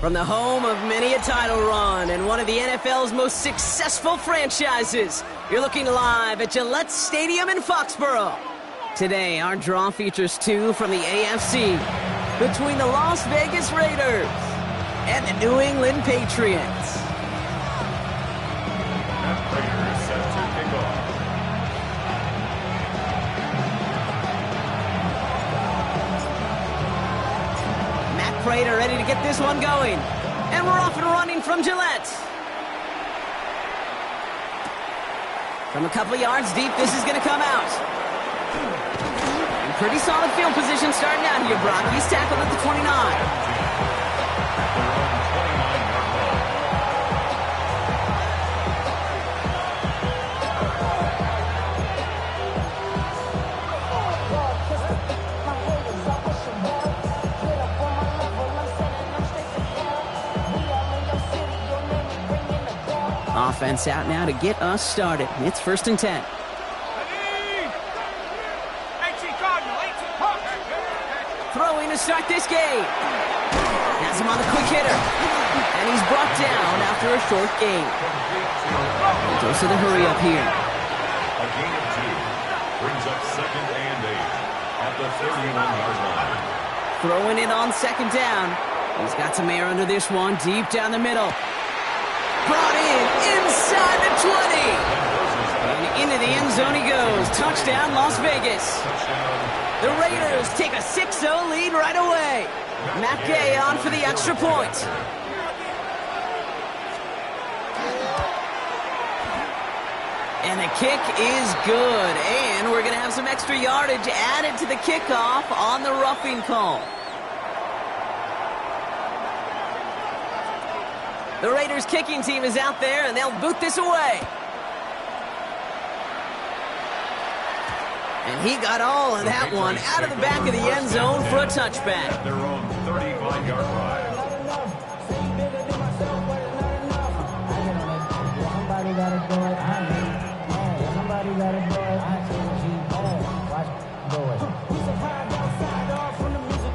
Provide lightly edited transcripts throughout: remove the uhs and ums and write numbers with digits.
From the home of many a title run and one of the NFL's most successful franchises, you're looking live at Gillette Stadium in Foxborough. Today, our draw features two from the AFC between the Las Vegas Raiders and the New England Patriots. That Raider is set to kick off. Prater ready to get this one going. And we're off and running from Gillette. From a couple yards deep, this is going to come out. And pretty solid field position starting out here, Brock. He's tackled at the 29. Offense out now to get us started. It's 1st and 10. Throwing to start this game. Has him on the quick hitter. And he's brought down after a short gain. Goes to the hurry up here. A gain of 2 brings up 2nd and 8 at the 31-yard line. Throwing it on 2nd down. He's got some air under this one, deep down the middle. Brought in inside the 20. And into the end zone he goes. Touchdown, Las Vegas. The Raiders take a 6-0 lead right away. Matt Gay on for the extra point. And the kick is good. And we're going to have some extra yardage added to the kickoff on the roughing call. The Raiders kicking team is out there, and they'll boot this away. And he got all of that one out of the back of the end zone for a touchback. Their own 35-yard line. Somebody got to do it. Somebody got to do it. Watch, do it. We survived outside off from the music.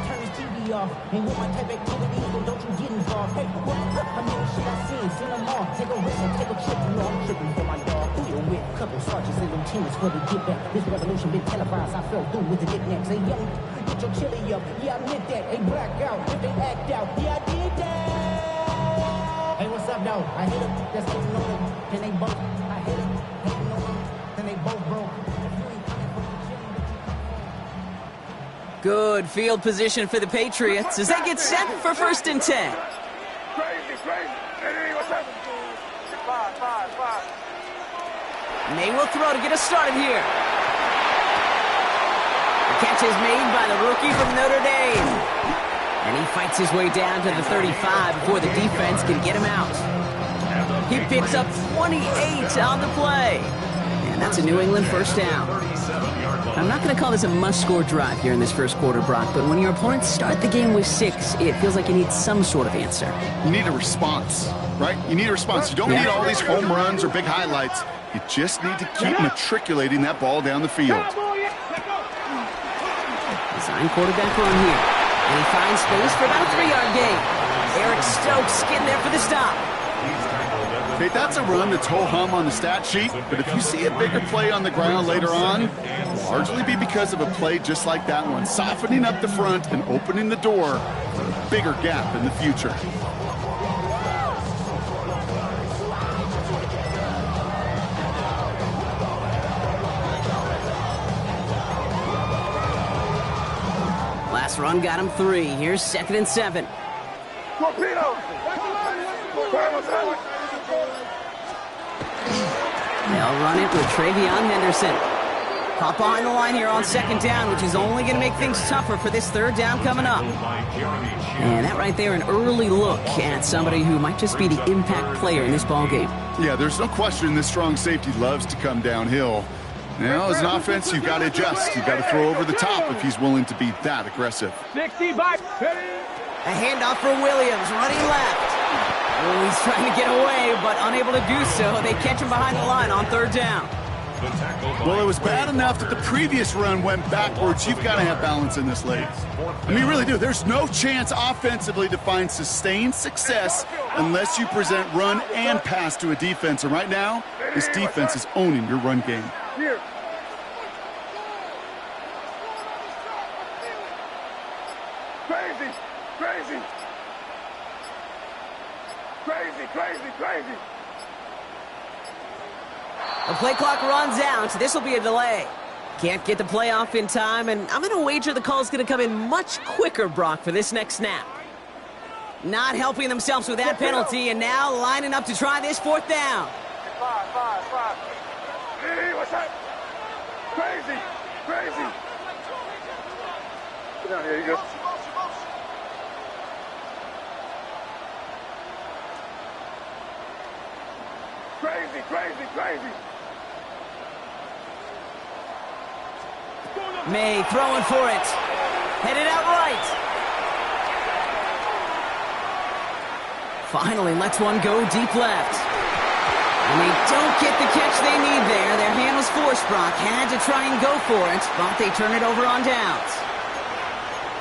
Turn his TV off. And with my type activities, then don't you get involved. Hey, what? I mean, shit I seen them all. Take a risk and take a trip. You know I'm tripping for my dog. Who you with? Couple sergeants and lieutenants for the get back. This revolution been televised. I fell through with the knickknacks. Hey, young, get your chili up. Yeah, I admit that. Hey, black out. If they act out. Yeah, I did that. Hey, what's up, though? I hit him. That's hating on them. Then they both. I hit him. Hating on them. Then they both broke. Good field position for the Patriots as they get set for 1st and 10. And they will throw to get us started here. The catch is made by the rookie from Notre Dame. And he fights his way down to the 35 before the defense can get him out. He picks up 28 on the play. And that's a New England 1st down. I'm not going to call this a must-score drive here in this first quarter, Brock, but when your opponents start the game with 6, it feels like you need some sort of answer. You need a response, right? You need a response. You don't need all these home runs or big highlights. You just need to keep matriculating that ball down the field. Design quarterback run here. And he finds space for about a 3-yard gain. Eric Stokes getting there for the stop. Okay, that's a run that's ho-hum on the stat sheet, but if you see a bigger play on the ground later on, it'll largely be because of a play just like that one, softening up the front and opening the door for a bigger gap in the future. Last run got him 3. Here's 2nd and 7. They'll run it with Travion Henderson. Hop behind the line here on 2nd down, which is only going to make things tougher for this 3rd down coming up. And that right there, an early look at somebody who might just be the impact player in this ballgame. Yeah, there's no question this strong safety loves to come downhill. Now, as an offense, you've got to adjust. You've got to throw over the top if he's willing to be that aggressive. 60 by A handoff for Williams, running left. Oh, he's trying to get away, but unable to do so. They catch him behind the line on 3rd down. The tackle by Well, it was bad Ray enough that the Walker. previous run went backwards. You've got to have balance in this league. I mean, you really do. There's no chance offensively to find sustained success unless you present run and pass to a defense. And right now, this defense is owning your run game. Here. Crazy, crazy. Crazy, crazy, crazy. The play clock runs out. This will be a delay. Can't get the play off in time, and I'm going to wager the call is going to come in much quicker, Brock, for this next snap. Not helping themselves with that penalty, and now lining up to try this fourth down. Five. Hey, what's that? Crazy, crazy. Sit down here, you go. Crazy, crazy, crazy. May throwing for it. Headed out right. Finally lets one go deep left. And they don't get the catch they need there. Their hand was forced, Brock. Had to try and go for it, but they turn it over on downs.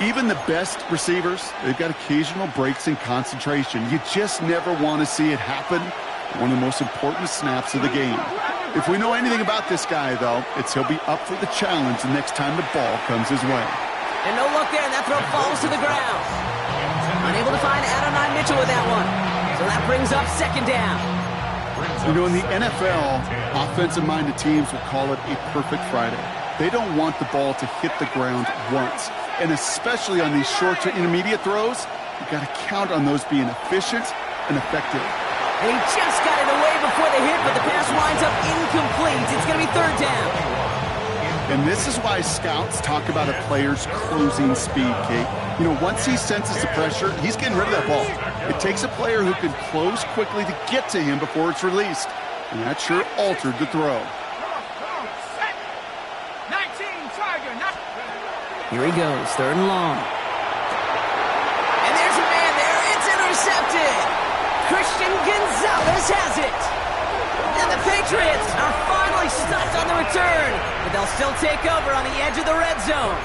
Even the best receivers, they've got occasional breaks in concentration. You just never want to see it happen. One of the most important snaps of the game. If we know anything about this guy, though, it's he'll be up for the challenge the next time the ball comes his way. And no look there, and that throw falls to the ground. Unable to find Adonai Mitchell with that one. So that brings up second down. You know, in the NFL, offensive-minded teams will call it a perfect Friday. They don't want the ball to hit the ground once. And especially on these short to intermediate throws, you've got to count on those being efficient and effective. They just got it away before the hit, but the pass winds up incomplete. It's going to be third down. And this is why scouts talk about a player's closing speed, Kate. You know, once he senses the pressure, he's getting rid of that ball. It takes a player who can close quickly to get to him before it's released. And that sure altered the throw. 19, Tiger. Here he goes, third and long. And there's a man there. It's intercepted. Christian Gonzalez has it. And the Patriots are finally stopped on the return, but they'll still take over on the edge of the red zone.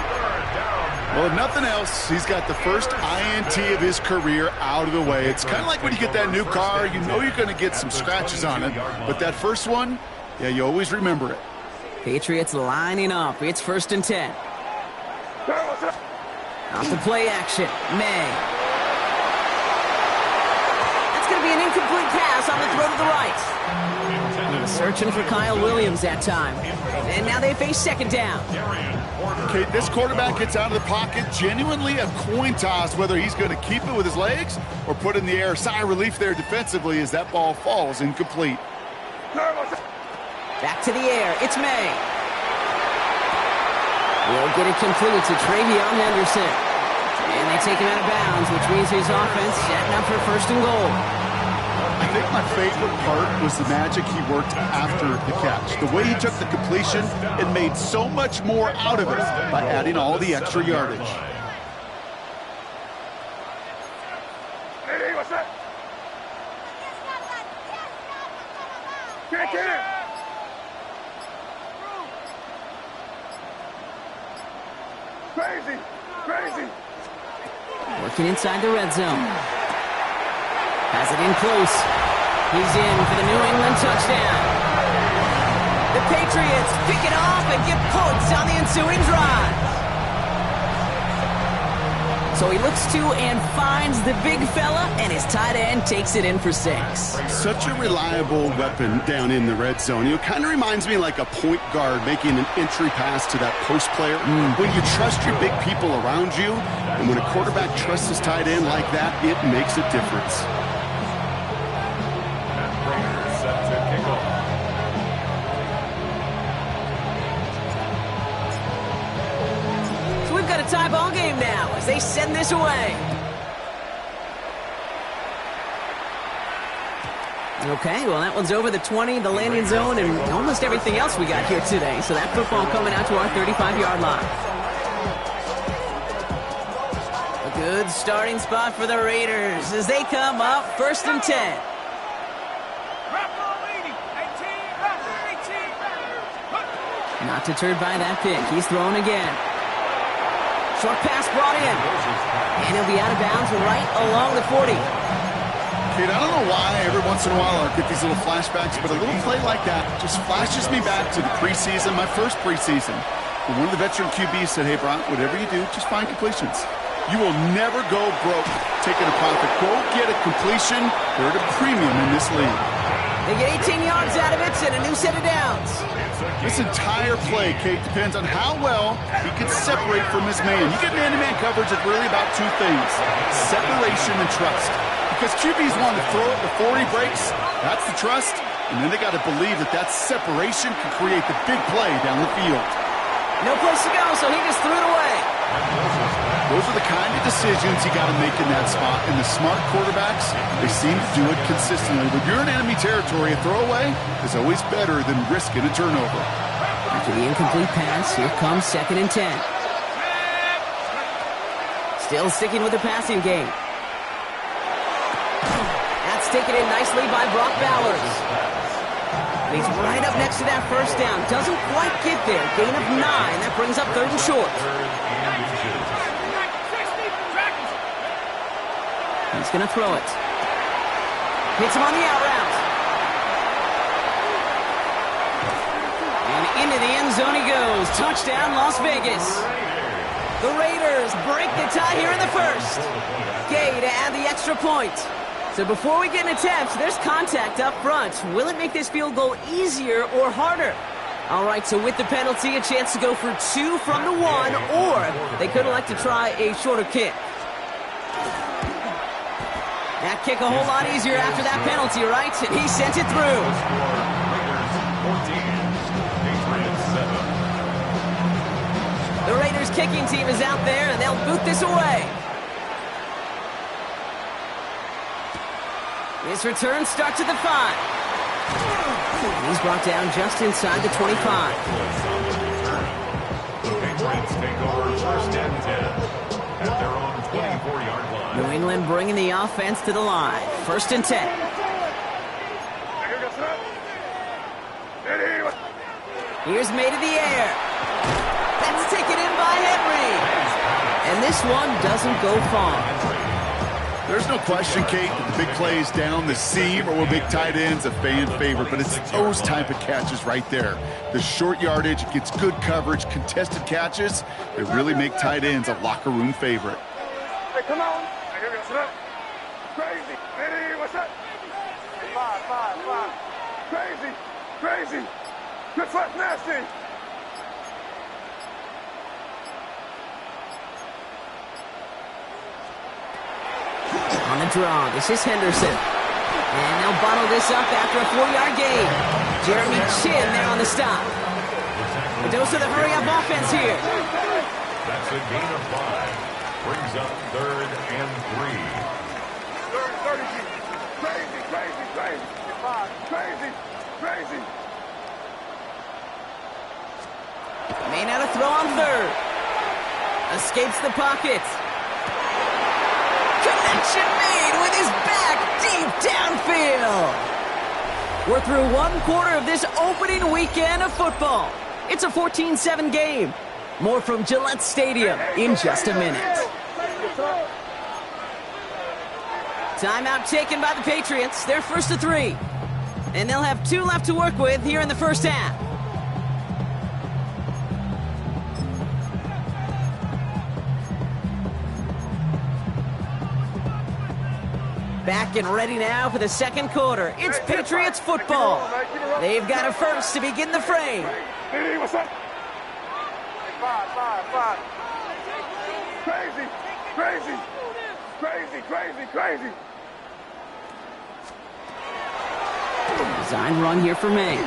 Well, if nothing else, he's got the first INT of his career out of the way. It's kind of like when you get that new car, you know you're going to get some scratches on it, but that first one, yeah, you always remember it. Patriots lining up. It's first and 10. Off the play action, May. That's going to be an incomplete pass on the throw to the right. Searching for Kyle Williams that time. And now they face second down. Okay, this quarterback gets out of the pocket, genuinely a coin toss whether he's going to keep it with his legs or put it in the air. Sigh of relief there defensively as that ball falls incomplete. Back to the air, it's May. Will get it complete to Travion Henderson. And they take him out of bounds, which means his offense setting up for first and goal. I think my favorite part was the magic he worked after the catch. The way he took the completion and made so much more out of it by adding all the extra yardage. Hey, what's that? Get it! Crazy! Crazy! Working inside the red zone. Has it in close. He's in for the New England touchdown. The Patriots pick it off and get points on the ensuing drive. So he looks to and finds the big fella, and his tight end takes it in for 6. Such a reliable weapon down in the red zone. It kind of reminds me like a point guard making an entry pass to that post player. When you trust your big people around you, and when a quarterback trusts his tight end like that, it makes a difference. We've got a tie ball game now as they send this away. Okay, well, that one's over the 20, the landing zone, and almost everything else we got here today. So that football coming out to our 35-yard line. A good starting spot for the Raiders as they come up first and 10. Not deterred by that pick. He's throwing again. Short pass brought in. And he'll be out of bounds right along the 40. Kid, I don't know why every once in a while I get these little flashbacks, but a little play like that just flashes me back to the preseason, my first preseason. And one of the veteran QBs said, hey, Brock, whatever you do, just find completions. You will never go broke taking a profit. Go get a completion. They're at a premium in this league. They get 18 yards out of it and a new set of downs. This entire play, Kate, depends on how well he can separate from his man. You get man-to-man coverage, it's really about two things, separation and trust. Because QBs want to throw it before he breaks, that's the trust, and then they got to believe that that separation can create the big play down the field. No place to go, so he just threw it away. Those are the kind of decisions you got to make in that spot, and the smart quarterbacks, they seem to do it consistently. When you're in enemy territory, a throwaway is always better than risking a turnover. After the incomplete pass, here comes 2nd and 10. Still sticking with the passing game. That's taken in nicely by Brock Bowers. And he's right up next to that first down. Doesn't quite get there. Gain of 9. That brings up 3rd and short. He's going to throw it. Hits him on the out route. And into the end zone he goes. Touchdown, Las Vegas. The Raiders break the tie here in the first. Gay to add the extra point. So before we get an attempt, there's contact up front. Will it make this field goal easier or harder? All right, so with the penalty, a chance to go for 2 from the 1, or they could elect to try a shorter kick. That kick a whole lot easier after that penalty, right? And he sent it through. The Raiders kicking team is out there, and they'll boot this away. His return starts at the 5. He's brought down just inside the 25. The Patriots take over 1st and 10 at their own 24-yard line. New England bringing the offense to the line. 1st and 10. Here's made in the air. That's taken in by Henry. And this one doesn't go far. There's no question, Kate, that the big plays down the seam or big tight ends a fan favorite, but it's those type of catches right there. The short yardage, it gets good coverage, contested catches that really make tight ends a locker room favorite. Hey, come on. Crazy. Hey, what's up? 5. Crazy. Good flat nasty. On the draw, this is Henderson. And they'll bottle this up after a 4-yard gain. Jeremy Chin there on the stop. A dose of the hurry-up offense here. That's a gain of 5. Brings up 3rd and 3. 30. Crazy. May not have throw on 3rd. Escapes the pocket. Connection made with his back deep downfield. We're through 1 quarter of this opening weekend of football. It's a 14-7 game. More from Gillette Stadium in just a minute. Timeout taken by the Patriots. They're 1st and 3. And they'll have 2 left to work with here in the first half. Back and ready now for the 2nd quarter. It's Patriots football. They've got a first to begin the frame. Hey, what's up? 5. Crazy. Design run here for May.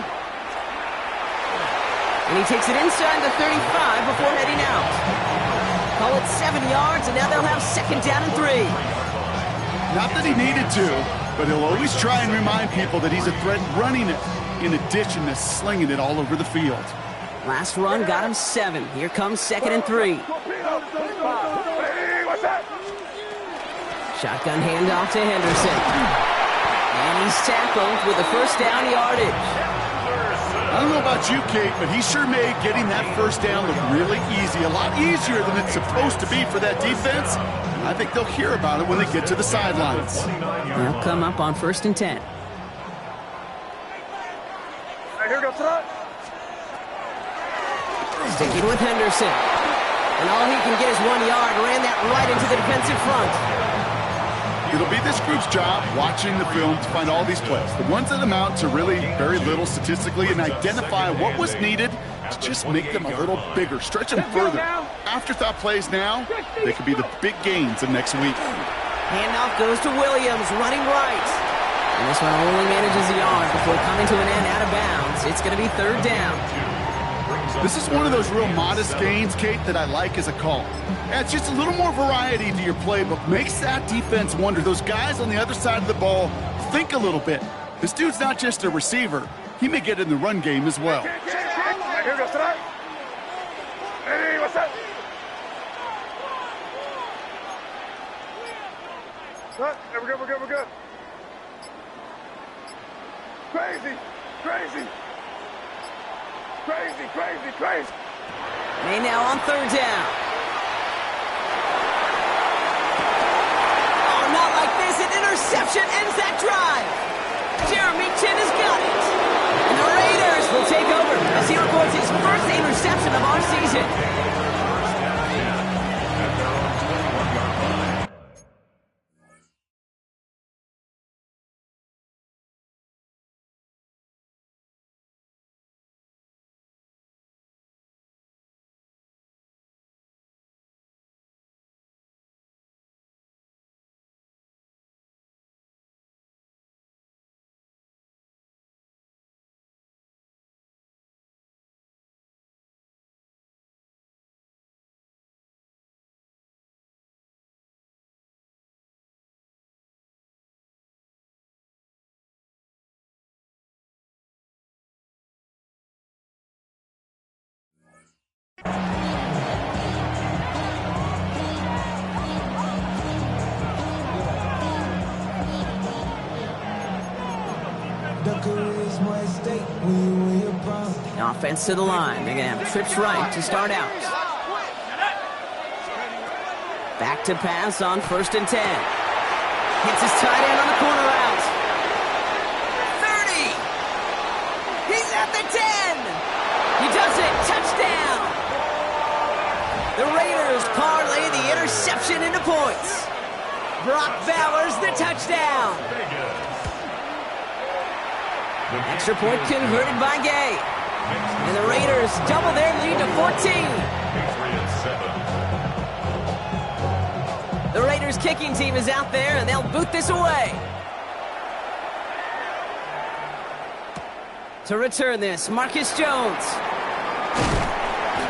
And he takes it inside the 35 before heading out. Call it 7 yards, and now they'll have 2nd down and 3. Not that he needed to, but he'll always try and remind people that he's a threat running it, in addition to slinging it all over the field. Last run got him 7. Here comes 2nd and 3. Hey, what's up? Shotgun handoff to Henderson. And he's tackled with the 1st down yardage. I don't know about you, Kate, but he sure made getting that first down look really easy. A lot easier than it's supposed to be for that defense. I think they'll hear about it when they get to the sidelines. They'll come up on 1st and 10. Here goes Trot. Sticking with Henderson. And all he can get is 1 yard. Ran that right into the defensive front. It'll be this group's job watching the film to find all these plays, the ones that amount to really very little statistically, and identify what was needed to just make them a little bigger, stretch them further. Afterthought plays now, they could be the big gains of next week. Handoff goes to Williams, running right. And this one only manages a yard before coming to an end out of bounds. It's going to be 3rd down. This is one of those real modest gains, Kate, that I like as a call. Adds just a little more variety to your playbook. Makes that defense wonder. Those guys on the other side of the ball think a little bit. This dude's not just a receiver. He may get in the run game as well. Here goes Trot. Hey, what's up? Trot, we're good, we're good, we're good. Crazy, crazy. Crazy, crazy, crazy. May now on 3rd down. Oh, not like this. An interception ends that drive. Jeremy Chin has got it. And the Raiders will take over as he records his first interception of our season. Offense to the line. They're going to have trips right to start out. Back to pass on 1st and 10. Hits his tight end on the corner route. 30. He's at the 10. He does it. Touchdown. The Raiders parlay the interception into points. Brock Bowers the touchdown. Extra point converted by Gay. And the Raiders double their lead to 14. The Raiders kicking team is out there, and they'll boot this away. To return this, Marcus Jones.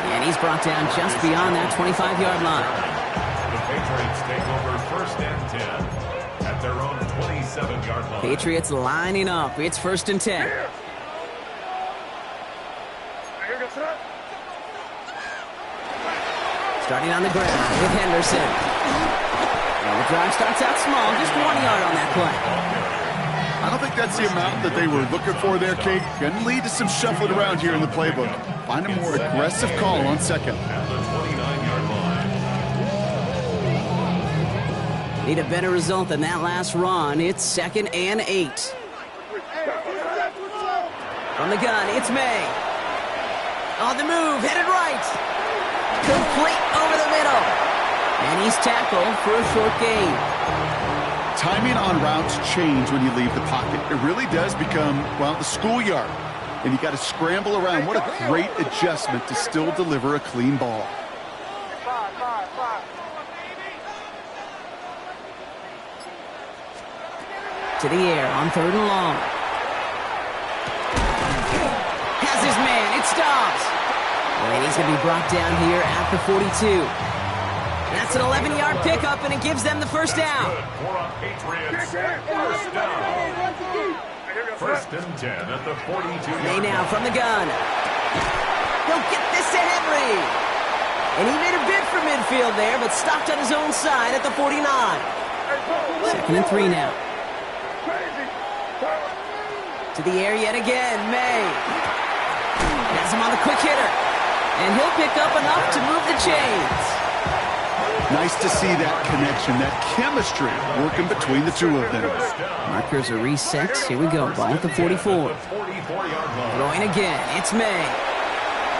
And he's brought down just beyond that 25-yard line. The Patriots take over 1st and 10 at their own 27-yard line. Patriots lining up. It's 1st and 10. Starting on the ground with Henderson. And the drive starts out small, just 1 yard on that play. I don't think that's the amount that they were looking for there, Kate. Going to lead to some shuffling around here in the playbook. Find a more aggressive call on 2nd. At the 29-yard line. Need a better result than that last run. It's 2nd and 8. From the gun, it's May. On the move, headed right. Complete over the middle. And he's tackled for a short gain. Timing on routes change when you leave the pocket. It really does become, well, the schoolyard. And you got to scramble around. What a great adjustment to still deliver a clean ball. To the air on 3rd and long. Has his man. It's Dobbs. And he's going to be brought down here at the 42. That's an 11-yard pickup, and it gives them the first down. For a Patriots first down. 1st and 10 at the 42-yard May line. now from the gun. He'll get this to Henry. And he made a bid for midfield there, but stopped on his own side at the 49. 2nd and 3 now. To the air yet again, May. Has him on the quick hitter. And he'll pick up enough to move the chains. Nice to see that connection, that chemistry working between the two of them. Markers are reset. Here we go. Ball at the 44. Throwing again. It's May.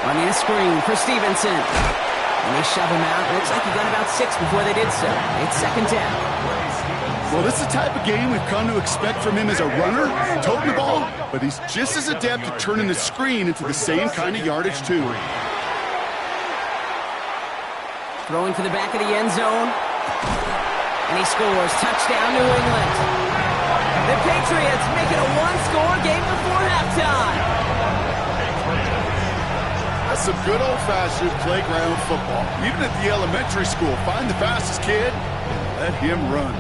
Running a screen for Stevenson. And they shove him out. Looks like he got about 6 before they did so. It's second down. Well, this is the type of game we've come to expect from him as a runner, toting the ball, but he's just as adept at turning the screen into the same kind of yardage, too. Throwing for the back of the end zone. And he scores. Touchdown, New England. The Patriots make it a one-score game before halftime. That's some good old-fashioned playground football. Even at the elementary school, find the fastest kid and let him run.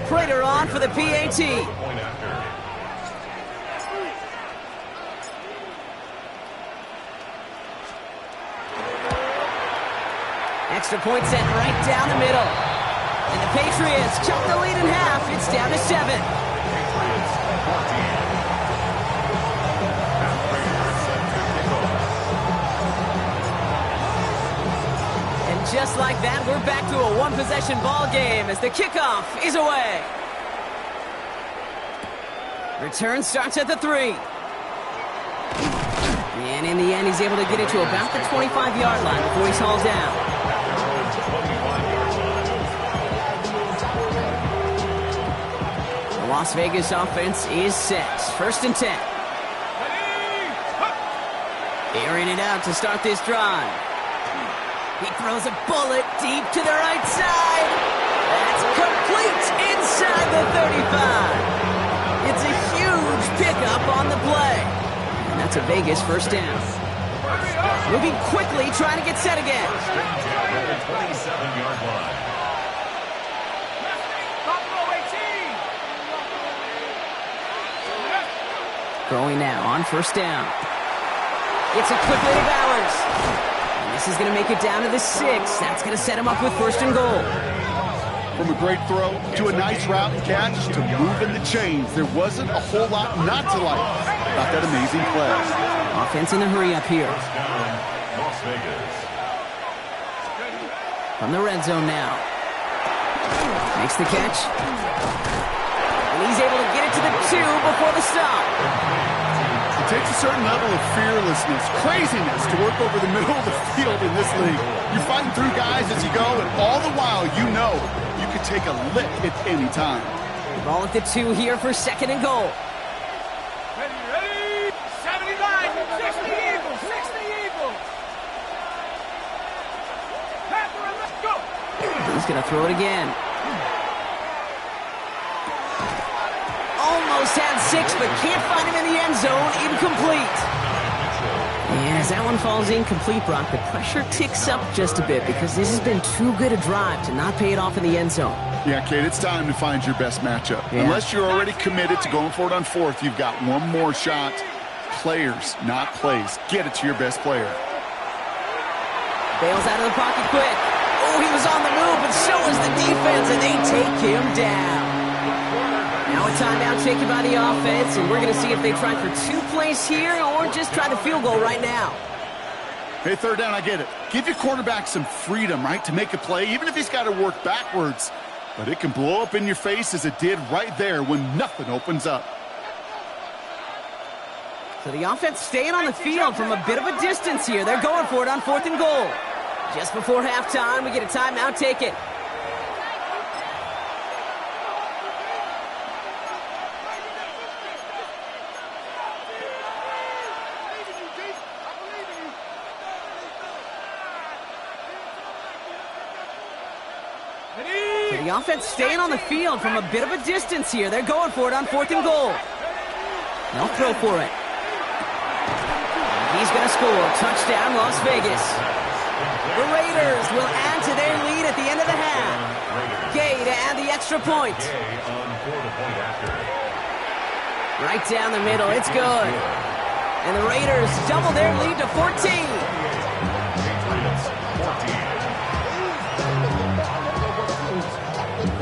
Prater on for the PAT. Extra point set right down the middle. And the Patriots chop the lead in half. It's down to 7. And just like that, we're back to a one-possession ball game as the kickoff is away. Return starts at the 3. And in the end, he's able to get it to about the 25-yard line before he's hauled down. Las Vegas offense is set. First and 10. Airing it out to start this drive. He throws a bullet deep to the right side. That's complete inside the 35. It's a huge pickup on the play. And that's a Vegas first down. Moving quickly, trying to get set again. 27-yard line. Throwing now on first down. It's a quick little Bowers. And this is going to make it down to the 6. That's going to set him up with first and goal. From a great throw to a nice route and catch to moving the chains, there wasn't a whole lot not to like about that amazing play. Offense in the hurry up here. Las Vegas. From the red zone now. Makes the catch. And he's able to get it to the 2 before the stop. It takes a certain level of fearlessness, craziness to work over the middle of the field in this league. You're fighting through guys as you go, and all the while you know you could take a lick at any time. Ball at the 2 here for second and goal. Ready, 79, 60 Eagles, 60 Eagles. Let's go. He's going to throw it again. Almost had 6, but can't find him in the end zone. Incomplete. And as that one falls incomplete, Brock, the pressure ticks up just a bit because this has been too good a drive to not pay it off in the end zone. Yeah, Kate, it's time to find your best matchup. Yeah. Unless you're already committed to going for it on 4th, you've got one more shot. Players, not plays. Get it to your best player. Bails out of the pocket quick. Oh, he was on the move, but so was the defense, and they take him down. Now a timeout taken by the offense, and we're going to see if they try for 2 plays here or just try the field goal right now. Hey, third down, I get it. Give your quarterback some freedom, right, to make a play, even if he's got to work backwards. But it can blow up in your face as it did right there when nothing opens up. So the offense staying on the field from a bit of a distance here. They're going for it on 4th and goal. Just before halftime, we get a timeout taken. So the offense staying on the field from a bit of a distance here. They're going for it on 4th and goal. They'll throw for it. He's going to score. Touchdown, Las Vegas. The Raiders will add to their lead at the end of the half. Gay to add the extra point. Right down the middle. It's good. And the Raiders double their lead to 14.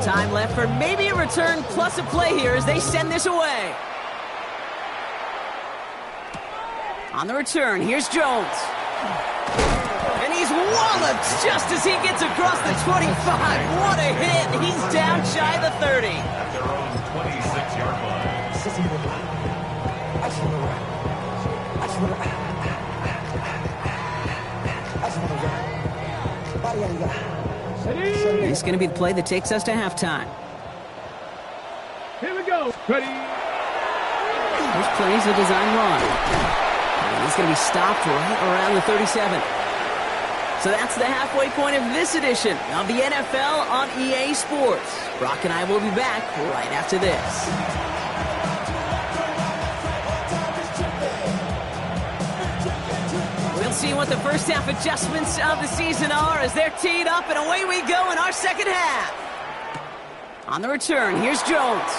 Time left for maybe a return plus a play here as they send this away. On the return, here's Jones. And he's walloped just as he gets across the 25. What a hit. He's down shy of the 30. At their own 26-yard line. This is going to be the play that takes us to halftime. Here we go. Ready. This plays a design run. And he's going to be stopped right around the 37. So that's the halfway point of this edition of the NFL on EA Sports. Brock and I will be back right after this. We'll see what the first half adjustments of the season are as they're teed up, and away we go in our second half. On the return, here's Jones.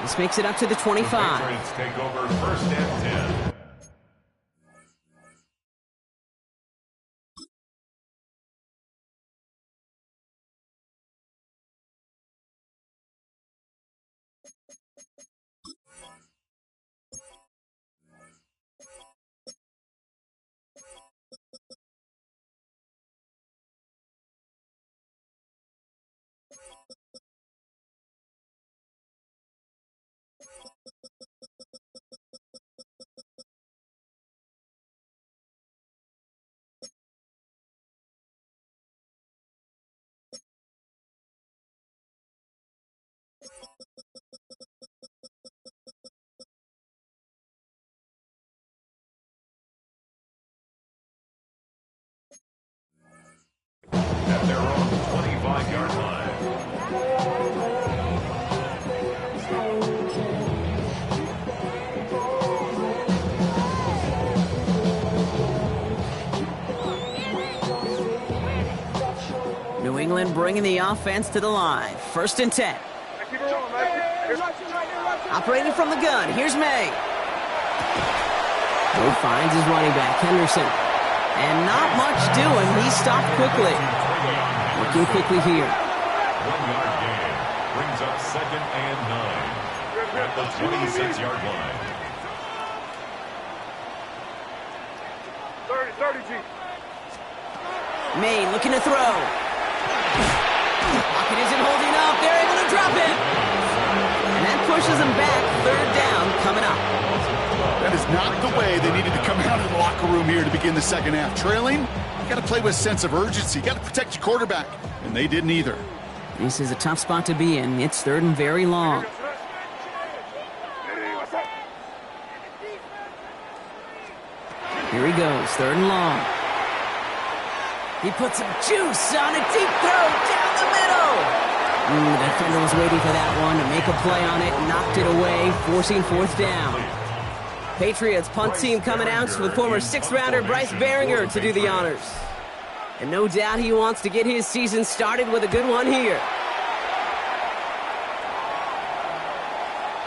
This makes it up to the 25. The Patriots take over first and 10. At their own 25-yard line. New England bringing the offense to the line. First and 10. Operating from the gun, here's May. Who finds his running back, Henderson. And not much doing. He stopped quickly. Looking quickly here. 1-yard gain brings up second and 9 at the 26-yard line. 30, G. May looking to throw. Pocket isn't holding up. They're able to drop it. And that pushes them back. Third down coming up. That is not the way they needed to come out of the locker room here to begin the second half. Trailing, you got to play with a sense of urgency. You got to protect your quarterback, and they didn't either. This is a tough spot to be in. It's third and very long. Here he goes, third and long. He puts some juice on a deep throw down the middle. The defender was waiting for that one to make a play on it, knocked it away, forcing fourth down. Patriots punt team coming out with former sixth-rounder Bryce Baringer to do the honors. And no doubt he wants to get his season started with a good one here.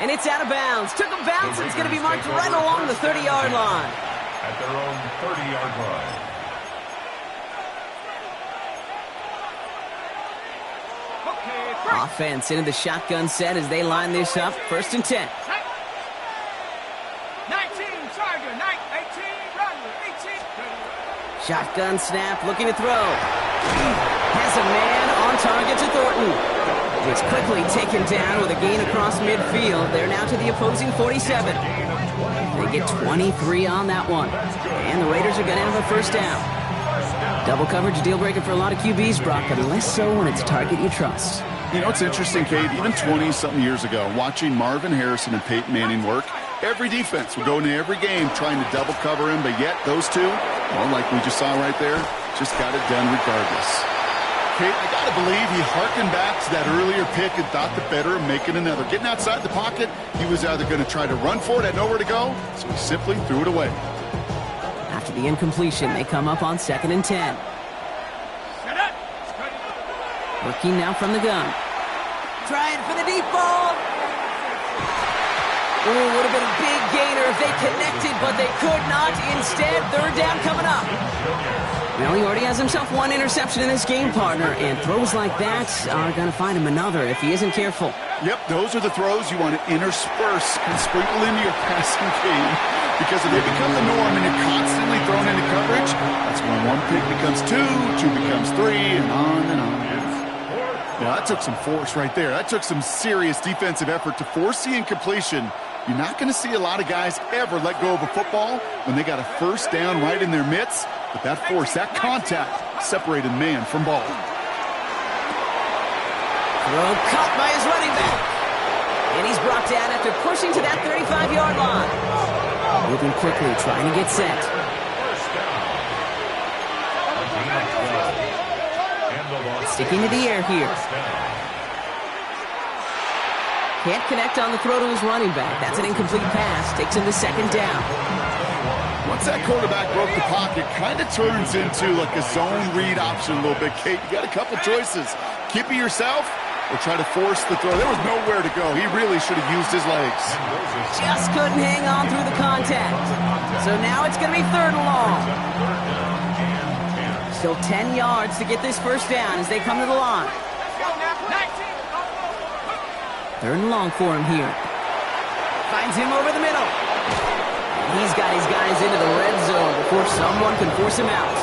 And it's out of bounds. Took a bounce. It's going to be marked right along the 30-yard line. At their own 30-yard line. Offense into the shotgun set as they line this up. First and 10. 19, Tiger, 18, Runner, 18. Shotgun snap, looking to throw. Has a man on target to Thornton. It's quickly taken down with a gain across midfield. They're now to the opposing 47. They get 23 on that one. And the Raiders are going to have a first down. Double coverage, a deal breaker for a lot of QBs, Brock, but less so when it's a target you trust. You know, it's interesting, Kate, even 20-something years ago, watching Marvin Harrison and Peyton Manning work, every defense would go into every game trying to double cover him, but yet those two, well, like we just saw right there, just got it done regardless. Kate, I got to believe he harkened back to that earlier pick and thought the better of making another. Getting outside the pocket, he was either going to try to run for it, had nowhere to go, so he simply threw it away. After the incompletion, they come up on second and 10. Working now from the gun. Trying for the deep ball. Ooh, would have been a big gainer if they connected, but they could not. Instead, third down coming up. Well, he already has himself one interception in this game, partner, and throws like that are going to find him another if he isn't careful. Yep, those are the throws you want to intersperse and sprinkle into your passing game, because if they become the norm and you're constantly thrown into coverage, that's when one pick becomes two becomes three, and on and on. Yeah, that took some force right there. That took some serious defensive effort to force the incompletion. You're not going to see a lot of guys ever let go of a football when they got a first down right in their midst. But that force, that contact, separated man from ball. Throw caught by his running back. And he's brought down after pushing to that 35-yard line. Moving quickly, trying to get set. Sticking to the air here. Can't connect on the throw to his running back. That's an incomplete pass. Takes him to second down. Once that quarterback broke the pocket, kind of turns into like a zone read option a little bit, Kate. You got a couple choices. Keep it yourself or try to force the throw. There was nowhere to go. He really should have used his legs. Just couldn't hang on through the contact. So now it's going to be third and long. Still 10 yards to get this first down as they come to the line. Third and long for him here. Finds him over the middle. He's got his guys into the red zone before someone can force him out.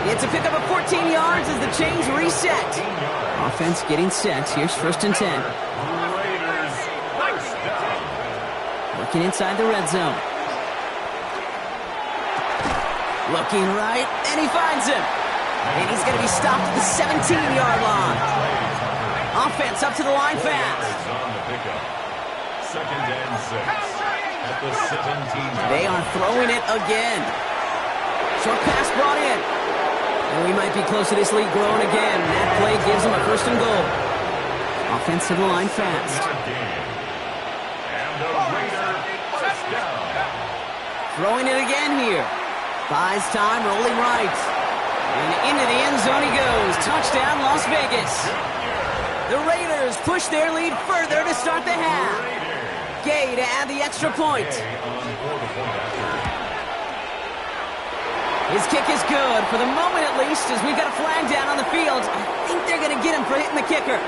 It's a pickup of 14 yards as the chains reset. Offense getting set. Here's first and 10. Working inside the red zone. Looking right, and he finds him. And he's going to be stopped at the 17-yard line. Offense up to the line fast. Second and 6. At the 17. They are throwing it again. Short pass brought in. And we might be close to this lead growing again. That play gives them a first and goal. Offense to the line fast. And the Raider first down. Throwing it again here. Buys time, rolling right. And into the end zone he goes. Touchdown, Las Vegas. The Raiders push their lead further to start the half. Gay to add the extra point. His kick is good, for the moment at least, as we've got a flag down on the field. I think they're going to get him for hitting the kicker.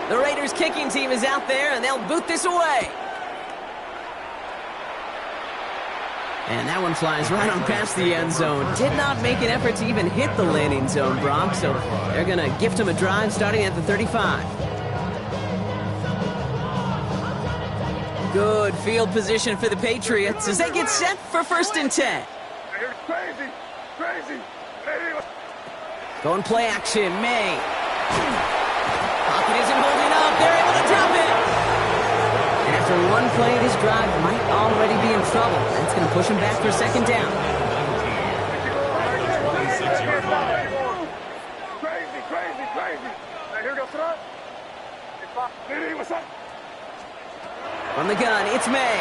The Raiders kicking team is out there, and they'll boot this away. And that one flies right on past the end zone. Did not make an effort to even hit the landing zone, Brock, so they're going to gift him a drive starting at the 35. Good field position for the Patriots as they get set for first and 10. Crazy. Going play action, May. Pocket isn't holding up. They're able to drop it. And after one play, this drive might already be in trouble. That's going to push him back for second down. From the gun, it's May.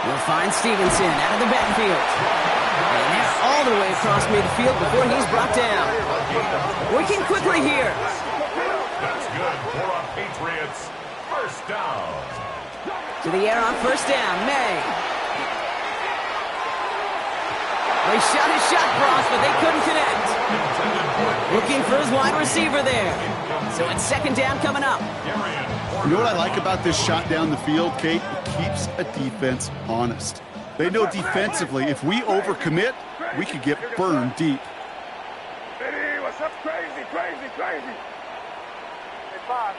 We'll find Stevenson out of the backfield. And they're all the way across midfield before he's brought down. Working quickly here. That's good for a Patriots first down. To the air on first down, May. They shot his shot, Brock, but they couldn't connect. Looking for his wide receiver there. So it's second down coming up. You know what I like about this shot down the field, Kate? It keeps a defense honest. They know defensively, if we overcommit, we could get burned deep. Hey, what's up? Crazy. Hey, five.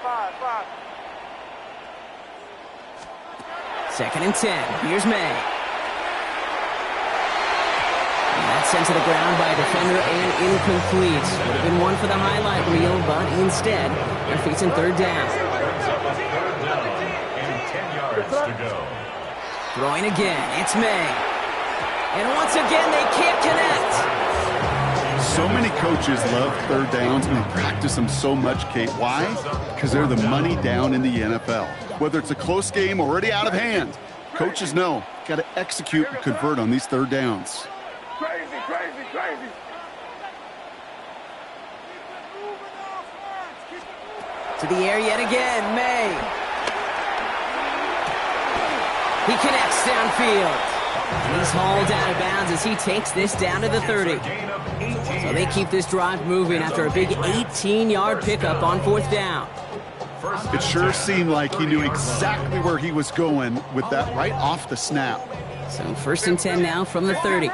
Second and 10. Here's May. And that's sent to the ground by a defender and incomplete. Would have been one for the highlight reel, but instead, they're facing third down. And 10 yards to go. Throwing again, it's May. And once again, they can't connect. So many coaches love third downs and they practice them so much, Kate. Why? Because they're the money down in the NFL. Whether it's a close game or already out of hand, coaches know, got to execute and convert on these third downs. Crazy. To the air yet again, May. He connects downfield. And he's hauled out of bounds as he takes this down to the 30. So they keep this drive moving after a big 18-yard pickup on 4th down. It sure seemed like he knew exactly where he was going with that right off the snap. So 1st and 10 now from the 30.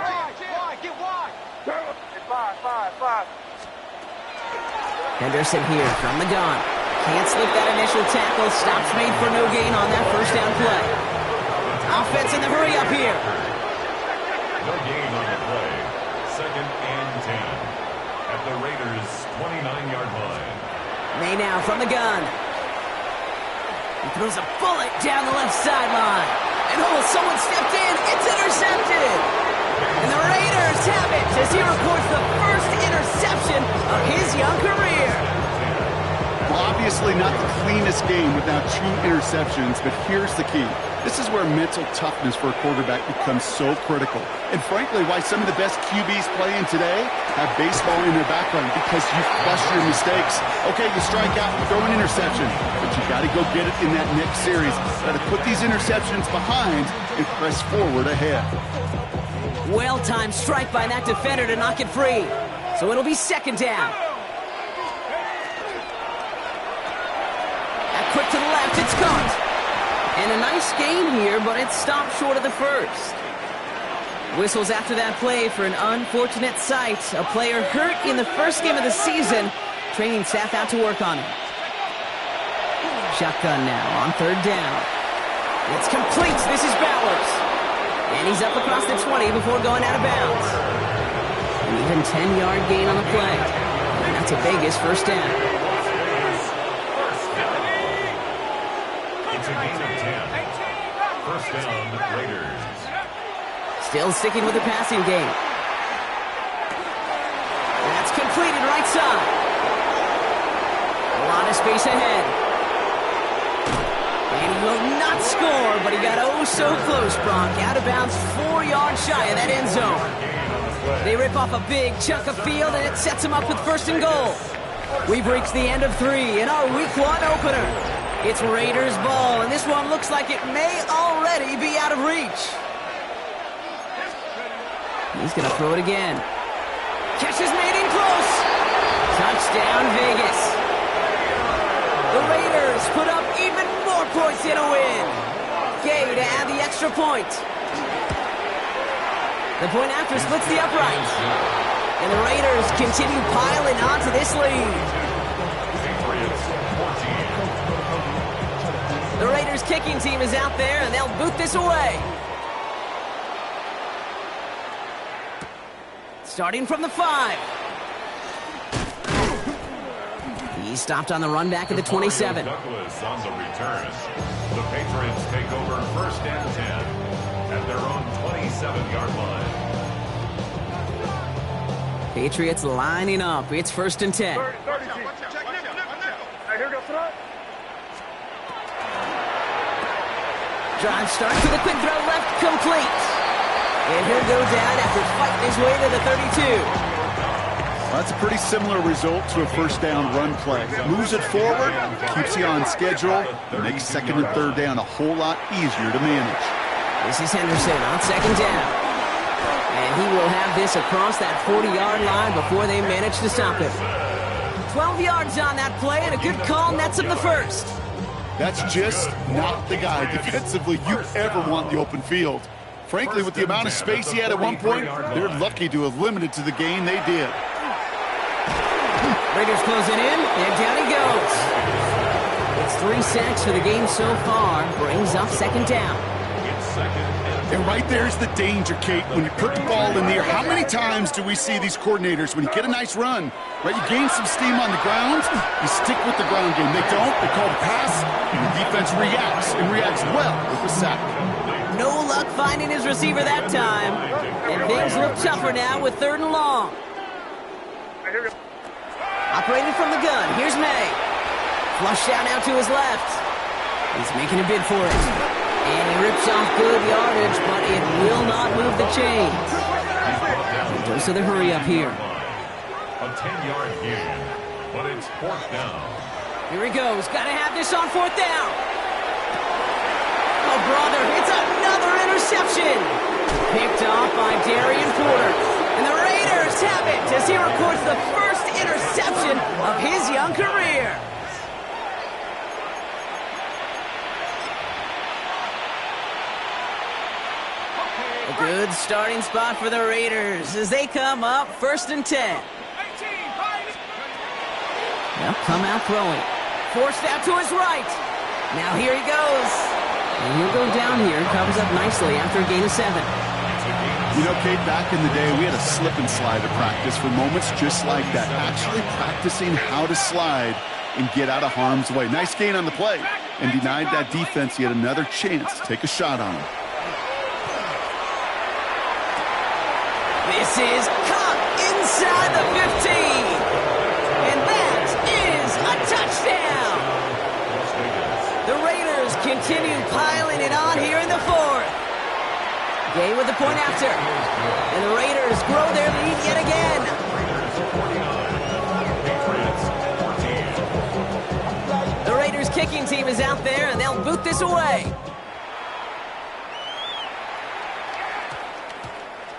Henderson here from the gun. Can't slip that initial tackle. Stops made for no gain on that 1st down play. Offense in the hurry up here. No gain on the play. 2nd and 10 at the Raiders' 29-yard line. May now from the gun. He throws a bullet down the left sideline. And someone stepped in. It's intercepted. And the Raiders have it as he reports the first interception of his young career. Well, obviously not the cleanest game without 2 interceptions, but here's the key. This is where mental toughness for a quarterback becomes so critical. And frankly, why some of the best QBs playing today have baseball in their background, because you flush your mistakes. Okay, you strike out, you throw an interception, but you got to go get it in that next series. Got to put these interceptions behind and press forward ahead. Well-timed strike by that defender to knock it free. So it'll be 2nd down. Quick to the left, it's caught. And a nice gain here, but it stopped short of the 1st. Whistles after that play for an unfortunate sight. A player hurt in the 1st game of the season. Training staff out to work on it. Shotgun now on 3rd down. It's complete. This is Bowers. And he's up across the 20 before going out of bounds. An even 10-yard gain on the play. And that's a Vegas 1st down. It's a gain of 10. 1st down, Raiders. Still sticking with the passing game. That's completed right side. A lot of space ahead. And he will not score, but he got oh so close, Bronk. Out of bounds 4 yards shy of that end zone. They rip off a big chunk of field, and it sets him up with 1st and goal. We've reached the end of 3 in our Week 1 opener. It's Raiders ball, and this one looks like it may already be out of reach. He's going to throw it again. Catch is made in close. Touchdown, Vegas. The Raiders put up even more points in a win. Gay to add the extra point. The point after splits the uprights. And the Raiders continue piling onto this lead. The Raiders kicking team is out there, and they'll boot this away. Starting from the 5. He's stopped on the run back at the 27. Douglas on the return. The Patriots take over 1st and 10 at their own 27-yard line. Patriots lining up. It's 1st and 10. Drive starts with a quick throw left, complete. And he'll go down after fighting his way to the 32. Well, that's a pretty similar result to a 1st down run play. Moves it forward, keeps you on schedule, makes 2nd and 3rd down a whole lot easier to manage. This is Henderson on 2nd down. And he will have this across that 40-yard line before they manage to stop him. 12 yards on that play, and a good call nets him the 1st. That's just not the guy defensively you ever want in the open field. Frankly, with the amount of space he had at one point, they're lucky to have limited to the gain they did. Raiders closing in, and down he goes. It's 3 sacks for the game so far, brings up 2nd down. And right there's the danger, Kate, when you put the ball in the air. How many times do we see these coordinators, when you get a nice run, right, you gain some steam on the ground, you stick with the ground game. They don't, they call the pass, and the defense reacts, and reacts well with the sack. No luck finding his receiver that time. And things look tougher now with 3rd and long. Operating from the gun, here's May. Flushed out now to his left. He's making a bid for it. And he rips off good yardage, but it will not move the chains. He goes to the hurry up here. A 10-yard gain, but it's 4th down. Here he goes. Got to have this on 4th down. Oh, brother, it's another interception. Picked off by Darian Porter. And the Raiders have it as he records the first interception of his young career. A good starting spot for the Raiders as they come up 1st and 10. They'll come out throwing. Forced out to his right. Now here he goes. And he'll go down here and covers up nicely after a gain of 7. You know, Kate, back in the day, we had a slip and slide to practice for moments just like that. Actually practicing how to slide and get out of harm's way. Nice gain on the play and denied that defense yet another chance to take a shot on him. This is caught inside the 15. And that is a touchdown. The Raiders continue piling it on here in the 4th. Gay with the point after. And the Raiders grow their lead yet again. The Raiders kicking team is out there and they'll boot this away.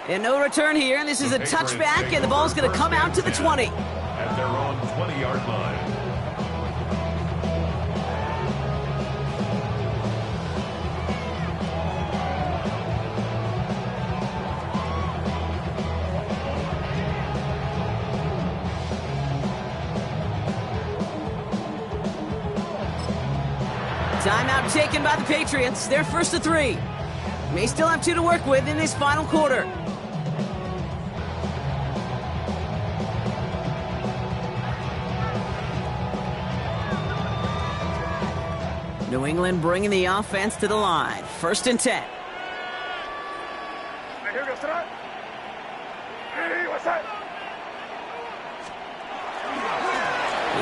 And no return here, and this is a touchback, and the ball's going to come out to the 20. At their own 20-yard line. Timeout taken by the Patriots. They're 1st to 3. May still have 2 to work with in this final quarter. New England bringing the offense to the line. 1st and 10.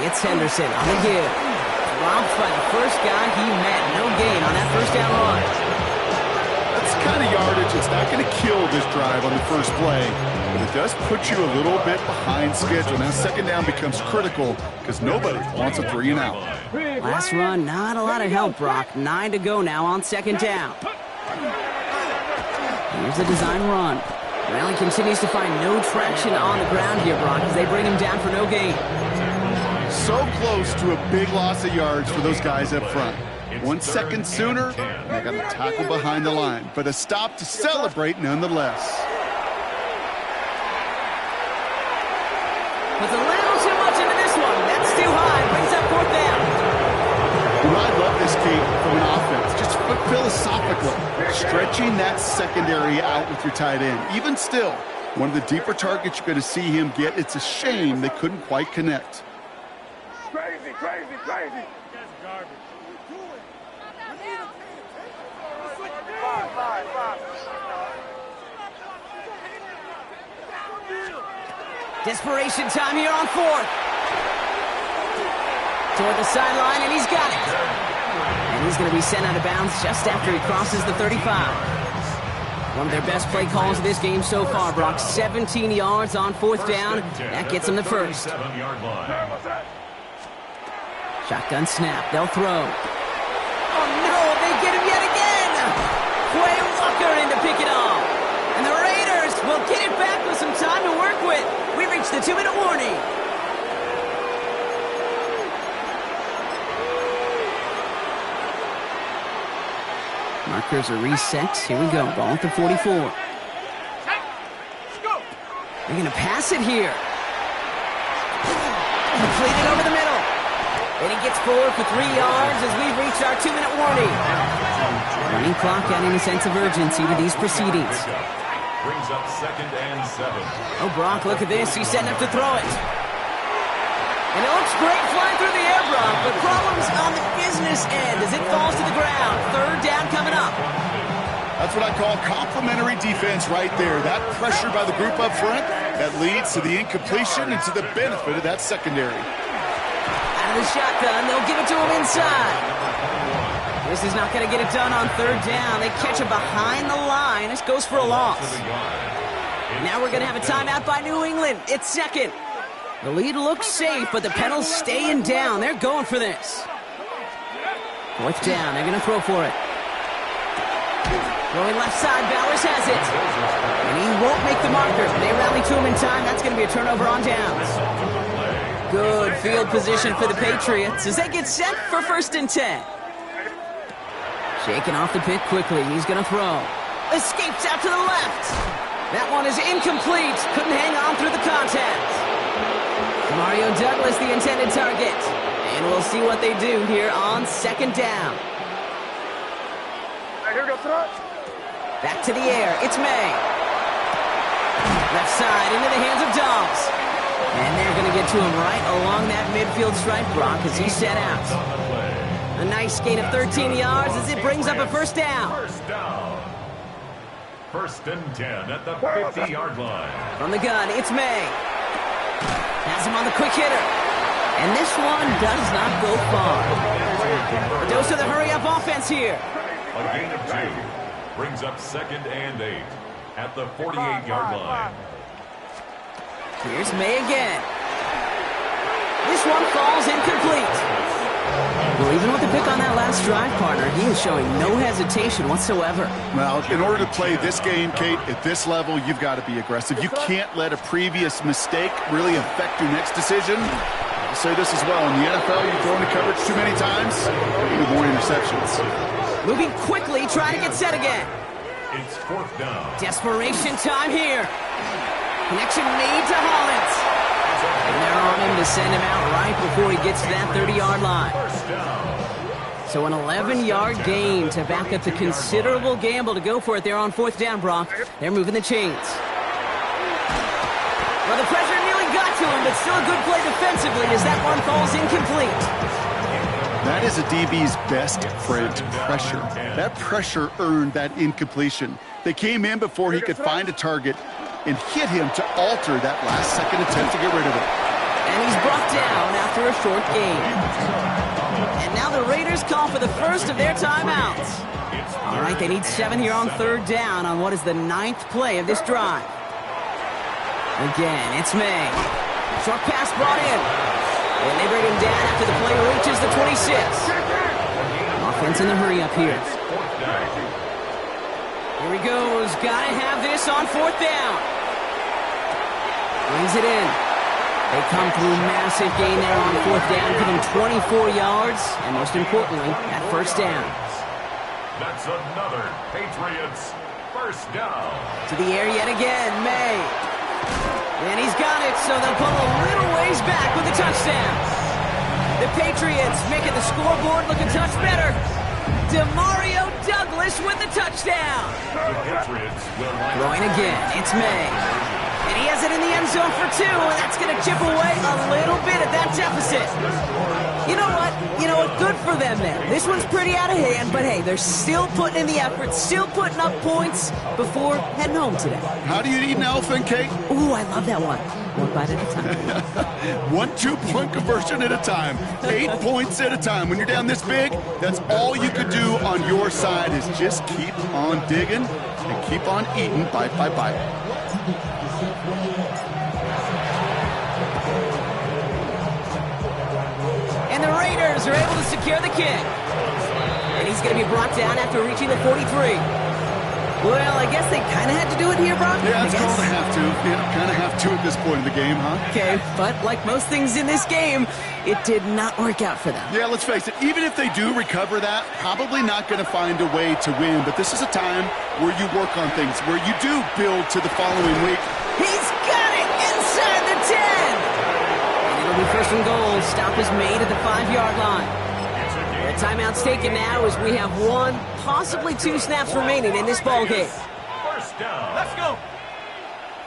It's Henderson on the give. Dropped by the first guy he met. No gain on that 1st down run. That's the kind of yardage that's not going to kill this drive on the first play, but it does put you a little bit behind schedule. Now 2nd down becomes critical because nobody wants a 3 and out. Last run, not a lot of help, Brock. 9 to go now on 2nd down. Here's the design run. Rally continues to find no traction on the ground here, Brock, as they bring him down for no gain. So close to a big loss of yards for those guys up front. 1 second sooner, they got a tackle behind the line, but a stop to celebrate nonetheless. Puts a little too much into this one. That's too high. Brings up 4th down. I love this, Kate, from an offense. Just philosophically, stretching that secondary out with your tight end. Even still, one of the deeper targets you're going to see him get. It's a shame they couldn't quite connect. Crazy, crazy, crazy. Desperation time here on 4th. Toward the sideline, and he's got it. And he's going to be sent out of bounds just after he crosses the 35. One of their best play calls of this game so far, Brock. 17 yards on 4th down. That gets him the 1st. Shotgun snap. They'll throw. Oh, no. They get him yet again. Quay Walker in to pick it off. And the Raiders will get it back with some time to work with. We reached the 2-minute warning. Markers are reset. Here we go. Ball at the 44. They're going to pass it here. Completed over the middle. And he gets forward for 3 yards as we've reached our 2-minute warning. Running clock adding a sense of urgency to these proceedings. Brings up 2nd and 7. Oh, Brock, look at this. He's setting up to throw it. And it looks great flying through the air, Brock, but problems on the business end as it falls to the ground. 3rd down coming up. That's what I call complimentary defense right there. That pressure by the group up front, that leads to the incompletion and to the benefit of that secondary. Out of the shotgun, they'll give it to him inside. This is not going to get it done on 3rd down. They catch him behind the line. This goes for a loss. Now we're going to have a timeout by New England. It's 2nd. The lead looks safe, but the pedals staying down. They're going for this. Fourth down. They're going to throw for it. Throwing left side. Bowers has it. And he won't make the marker. They rally to him in time. That's going to be a turnover on downs. Good field position for the Patriots as they get set for 1st and 10. Shaking off the pick quickly. He's going to throw. Escapes out to the left. That one is incomplete. Couldn't hang on through the contact. Mario Douglas, the intended target. And we'll see what they do here on 2nd down. Back to the air. It's May. Left side into the hands of Dobbs. And they're going to get to him right along that midfield stripe, Brock, as he set out. A nice gain of 13 yards as it brings up a 1st down. 1st and 10 at the 50-yard line. From the gun, it's May. Has him on the quick hitter. And this one does not go far. A dose of the hurry-up offense here. A gain of 2 brings up 2nd and 8 at the 48-yard line. Here's May again. This one falls incomplete. Well, even with the pick on that last drive, partner, he is showing no hesitation whatsoever. Well, in order to play this game, Kate, at this level, you've got to be aggressive. You can't let a previous mistake really affect your next decision. I'll say this as well. In the NFL, you throw into coverage too many times, you need more interceptions. Moving quickly, trying to get set again. It's 4th down. Desperation time here. Connection made to Hollins. And they're on him to send him out right before he gets to that 30-yard line. So an 11-yard gain to back up the considerable gamble to go for it there on 4th down, Brock. They're moving the chains. Well, the pressure nearly got to him, but still a good play defensively as that one falls incomplete. That is a DB's best friend, pressure. That pressure earned that incompletion. They came in before he could find a target and hit him to alter that last-second attempt to get rid of it. And he's brought down after a short gain. And now the Raiders call for the first of their timeouts. All right, they need 7 here on 3rd down on what is the 9th play of this drive. Again, it's May. Short pass brought in. And they bring him down after the play reaches the 26. Offense in the hurry up here. Here he goes. Gotta have this on 4th down. Brings it in. They come through massive gain there on 4th down, give him 24 yards, and most importantly, that 1st down. That's another Patriots 1st down. To the air yet again, May. And he's got it, so they'll pull a little ways back with the touchdown. The Patriots making the scoreboard look a touch better. Mario Douglas with the touchdown. The Patriots will throwing again, it's May. And he has it in the end zone for 2, and that's going to chip away a little bit at that deficit. You know what? Good for them there. This one's pretty out of hand, but hey, they're still putting in the effort, still putting up points before heading home today. How do you eat an elephant, Kate? Ooh, I love that one. One bite at a time. 1 2-point conversion at a time. 8 points at a time. When you're down this big, that's all you could do on your side is just keep on digging and keep on eating bite by bite. And the Raiders are able to secure the kick. And he's going to be brought down after reaching the 43. Well, I guess they kind of had to do it here, Brock. Yeah, it's called a have to. Yeah, kind of have to at this point in the game, huh? Okay, but like most things in this game, it did not work out for them. Yeah, let's face it. Even if they do recover that, probably not going to find a way to win. But this is a time where you work on things, where you do build to the following week. He's got it inside the 10. And it'll be 1st and goal. Stop is made at the 5-yard line. The timeout's taken now as we have 1, possibly 2 snaps remaining in this ball game. 1st down. Let's go.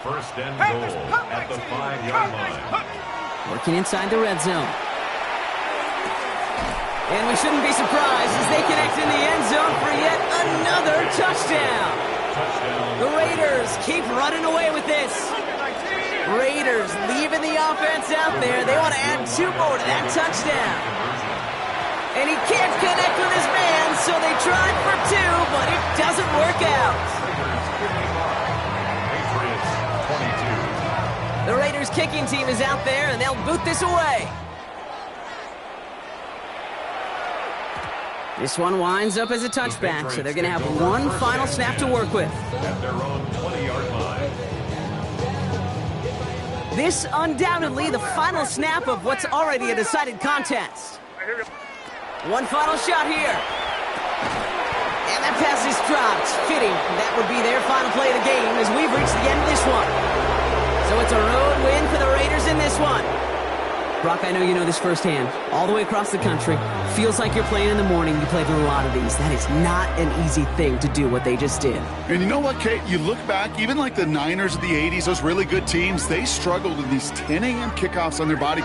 1st and goal at the 5-yard line. Working inside the red zone. And we shouldn't be surprised as they connect in the end zone for yet another touchdown. The Raiders keep running away with this. Raiders leaving the offense out there. They want to add 2 more to that touchdown. And he can't connect with his man, so they tried for 2, but it doesn't work out. The Raiders kicking team is out there, and they'll boot this away. This one winds up as a touchback, so they're going to have one final snap to work with. At their own 20-yard line. This undoubtedly the final snap of what's already a decided contest. One final shot here. And that pass is dropped. Fitting. That would be their final play of the game as we've reached the end of this one. So it's a road win for the Raiders in this one. Brock, I know you know this firsthand. All the way across the country. Feels like you're playing in the morning. You played in a lot of these. That is not an easy thing to do, what they just did. And you know what, Kate? You look back, even like the Niners of the 80s, those really good teams, they struggled with these 10 a.m. kickoffs on their body.